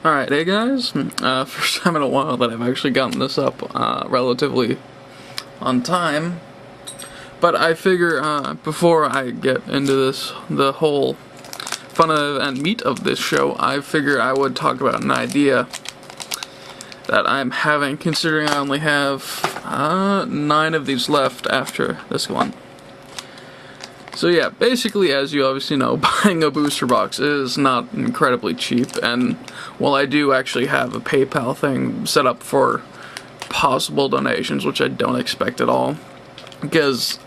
Alright, hey guys, first time in a while that I've actually gotten this up relatively on time, but I figure before I get into this, the whole fun of and meat of this show, I figure I would talk about an idea that I'm having, considering I only have 9 of these left after this one. So yeah, basically, as you obviously know, buying a booster box is not incredibly cheap, and while I do actually have a PayPal thing set up for possible donations, which I don't expect at all, because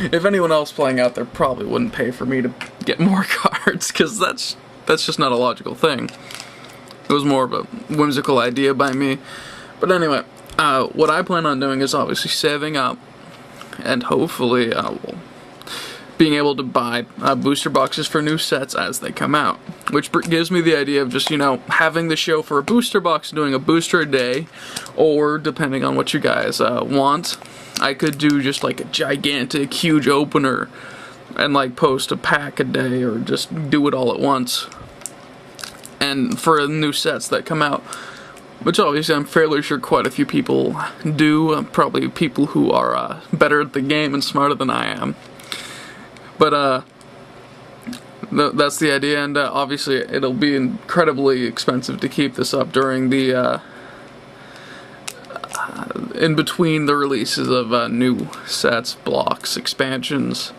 if anyone else playing out there probably wouldn't pay for me to get more cards, because that's just not a logical thing. It was more of a whimsical idea by me. But anyway, what I plan on doing is obviously saving up, and hopefully being able to buy booster boxes for new sets as they come out, which gives me the idea of just, you know, having the show for a booster box, doing a booster a day, or depending on what you guys want, I could do just like a gigantic, huge opener and like post a pack a day, or just do it all at once. And for new sets that come out, which obviously I'm fairly sure quite a few people do, probably people who are better at the game and smarter than I am. But that's the idea, and obviously it'll be incredibly expensive to keep this up during the in between the releases of new sets, blocks, expansions.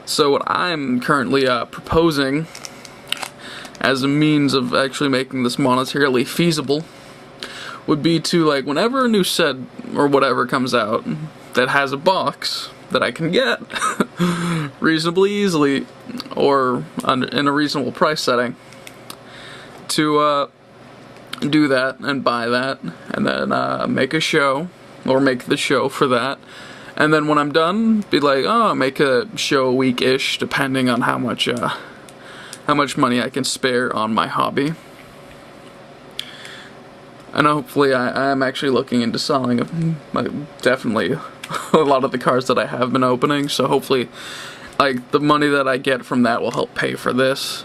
So what I'm currently proposing as a means of actually making this monetarily feasible would be to, like, whenever a new set or whatever comes out that has a box that I can get reasonably easily, or in a reasonable price setting, to do that and buy that, and then make a show, or make the show for that, and then when I'm done, be like, oh, make a show a week-ish, depending on how much money I can spare on my hobby. And hopefully I am actually looking into selling definitely a lot of the cards that I have been opening, so hopefully, like, the money that I get from that will help pay for this,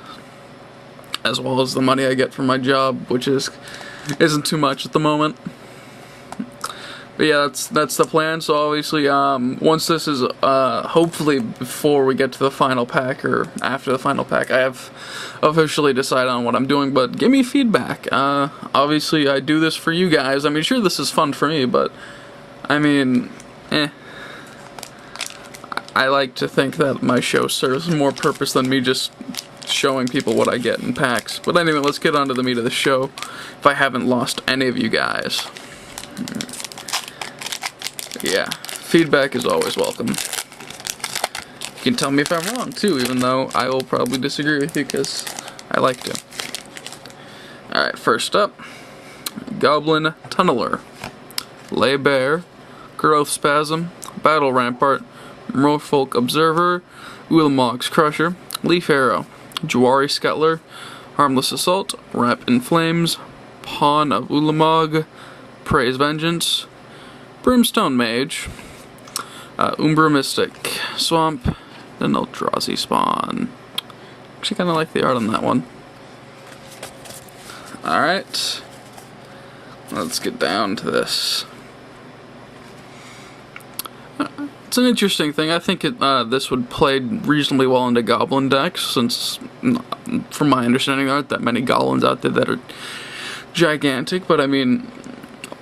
as well as the money I get from my job, which isn't too much at the moment. But yeah, that's the plan. So obviously, once this is hopefully before we get to the final pack, or after the final pack, I have officially decided on what I'm doing, but give me feedback. Obviously I do this for you guys. I mean, sure, this is fun for me, but I mean, I like to think that my show serves more purpose than me just showing people what I get in packs. But anyway, let's get on to the meat of the show, if I haven't lost any of you guys. Yeah, feedback is always welcome. You can tell me if I'm wrong too, even though I will probably disagree with you, because I like to. Alright, first up, Goblin Tunneler, Lay Bare, Growth Spasm, Battle Rampart, Merfolk Observer, Ulamog's Crusher, Leaf Arrow, Jawari Scuttler, Harmless Assault, Wrap in Flames, Pawn of Ulamog, Praise Vengeance, Brimstone Mage, Umbra Mystic, Swamp, and Eldrazi Spawn. Actually kind of like the art on that one. Alright, let's get down to this. It's an interesting thing. I think this would play reasonably well into Goblin decks, since, from my understanding, there aren't that many Goblins out there that are gigantic, but I mean,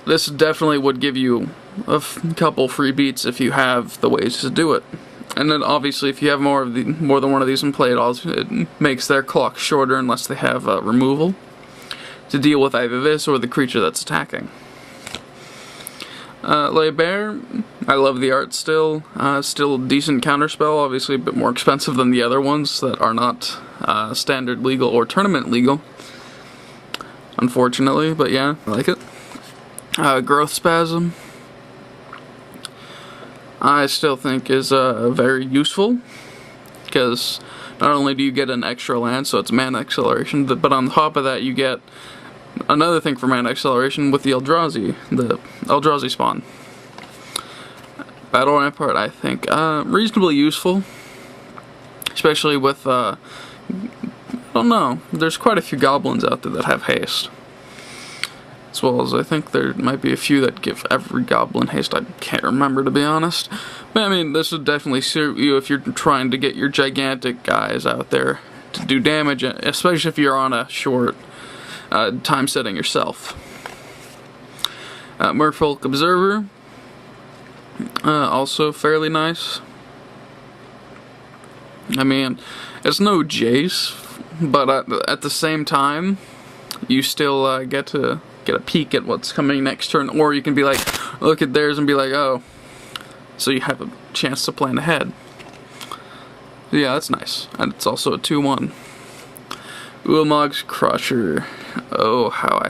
this definitely would give you a couple free beats if you have the ways to do it. And then obviously if you have more than one of these in play, it makes their clock shorter unless they have removal to deal with either this or the creature that's attacking. Lay Bare, I love the art still. Still decent counterspell, obviously a bit more expensive than the other ones that are not standard legal or tournament legal, unfortunately, but yeah, I like it. Growth Spasm, I still think is very useful, because not only do you get an extra land, so it's mana acceleration, but on top of that you get another thing for mana acceleration with the Eldrazi spawn. Battle Rampart, I think, reasonably useful, especially with, I don't know, there's quite a few goblins out there that have haste. as well as I think there might be a few that give every goblin haste. I can't remember, to be honest. But I mean, this would definitely suit you if you're trying to get your gigantic guys out there to do damage, especially if you're on a short time setting yourself. Merfolk Observer, also fairly nice. I mean, it's no Jace, but at the same time, you still get a peek at what's coming next turn, or you can be like, look at theirs and be like, oh, so you have a chance to plan ahead. Yeah, that's nice. And it's also a 2/1. Ulamog's Crusher. Oh, how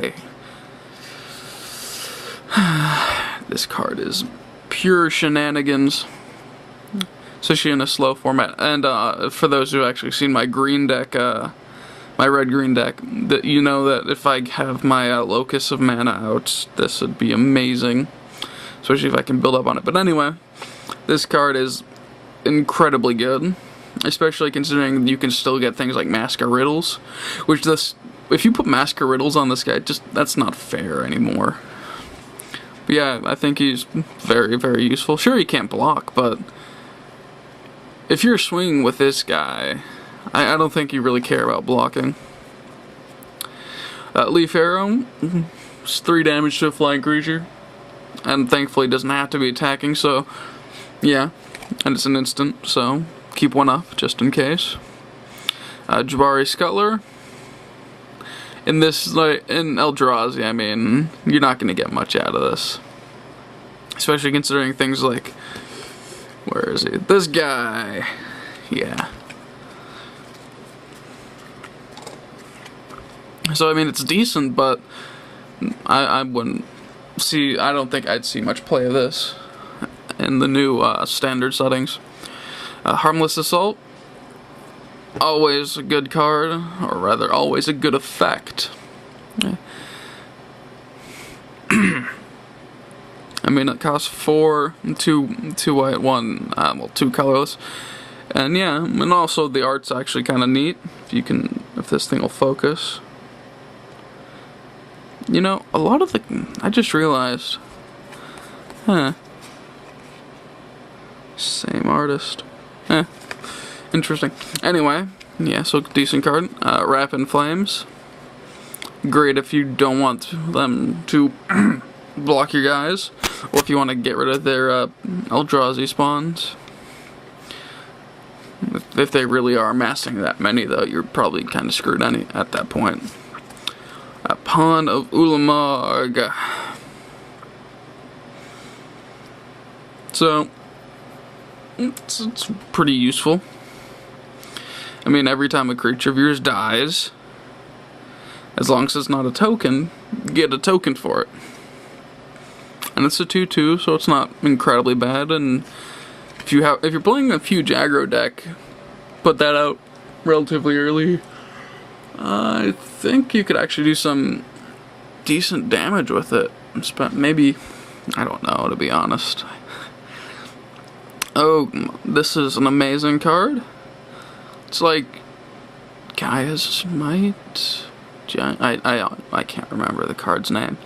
this card is pure shenanigans, especially in a slow format. And for those who have actually seen my green deck, my red-green deck, that you know that if I have my Locus of Mana out, this would be amazing, especially if I can build up on it. But anyway, this card is incredibly good, especially considering you can still get things like Mask of Riddles, which if you put Mask of Riddles on this guy, that's not fair anymore. But yeah, I think he's very, very useful. Sure, he can't block, but if you're swinging with this guy, I don't think you really care about blocking. Leaf Arrow, it's 3 damage to a flying creature, and thankfully doesn't have to be attacking, so yeah, and it's an instant, so keep one up just in case. Jabari Scuttler. In this, like, in Eldrazi, I mean, you're not going to get much out of this. Especially considering things like, where is he? This guy. Yeah. So, I mean, it's decent, but I wouldn't see, I don't think I'd see much play of this in the new standard settings. Harmless Assault. Always a good card, or rather, always a good effect. Yeah. I mean, it costs 4, 2 white, 1, well, 2 colorless, and yeah, and also the art's actually kind of neat. If this thing will focus. You know, a lot of I just realized, same artist, interesting. Anyway, yeah, so decent card. Wrap in Flames. Great if you don't want them to block your guys, or if you want to get rid of their Eldrazi spawns. If they really are amassing that many, though, you're probably kind of screwed at that point. Pawn of Ulamog. So, it's pretty useful. I mean, every time a creature of yours dies, as long as it's not a token, you get a token for it. And it's a 2/2, so it's not incredibly bad. And if you're playing a huge aggro deck, put that out relatively early. I think you could actually do some decent damage with it. Maybe, I don't know, to be honest. Oh, this is an amazing card. It's like Gaia's Might. I can't remember the card's name.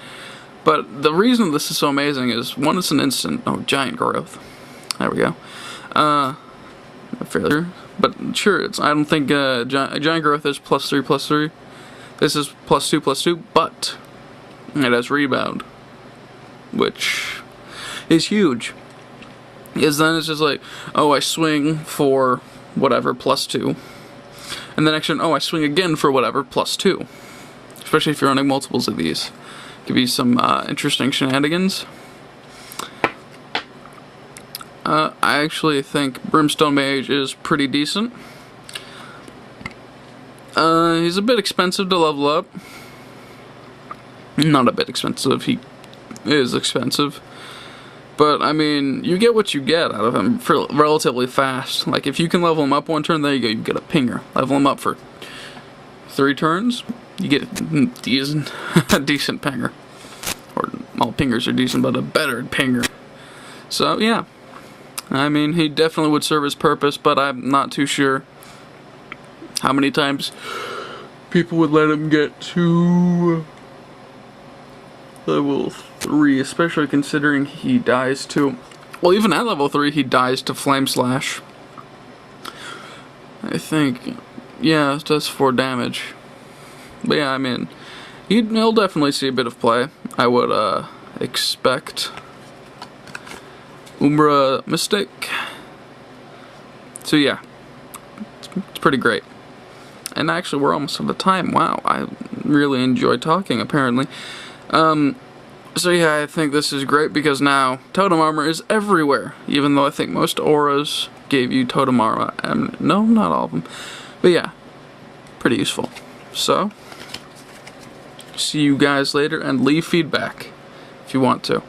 But the reason this is so amazing is, one, it's an instant. Oh, Giant Growth. There we go. A failure. But sure, I don't think Giant Growth is +3/+3. This is +2/+2, but it has Rebound, which is huge. Because then it's just like, oh, I swing for whatever, +2. And the next turn, oh, I swing again for whatever, +2. Especially if you're running multiples of these. Could be some interesting shenanigans. I actually think Brimstone Mage is pretty decent. He's a bit expensive to level up. Not a bit expensive, he is expensive. But, I mean, you get what you get out of him for relatively fast. Like, if you can level him up 1 turn, there you go, you get a pinger. Level him up for 3 turns, you get a decent pinger. Or, all pingers are decent, but a better pinger. So, yeah. I mean, he definitely would serve his purpose, but I'm not too sure how many times people would let him get to level 3, especially considering he dies to... Well, even at level 3, he dies to Flame Slash. I think... Yeah, it does 4 damage. But yeah, I mean, he'll definitely see a bit of play. I would expect. Umbra Mystic. So yeah, it's pretty great. And actually, we're almost out of time. Wow, I really enjoy talking, apparently. So yeah, I think this is great because now Totem Armor is everywhere. Even though I think most auras gave you Totem Armor. No, not all of them. But yeah, pretty useful. So, see you guys later, and leave feedback if you want to.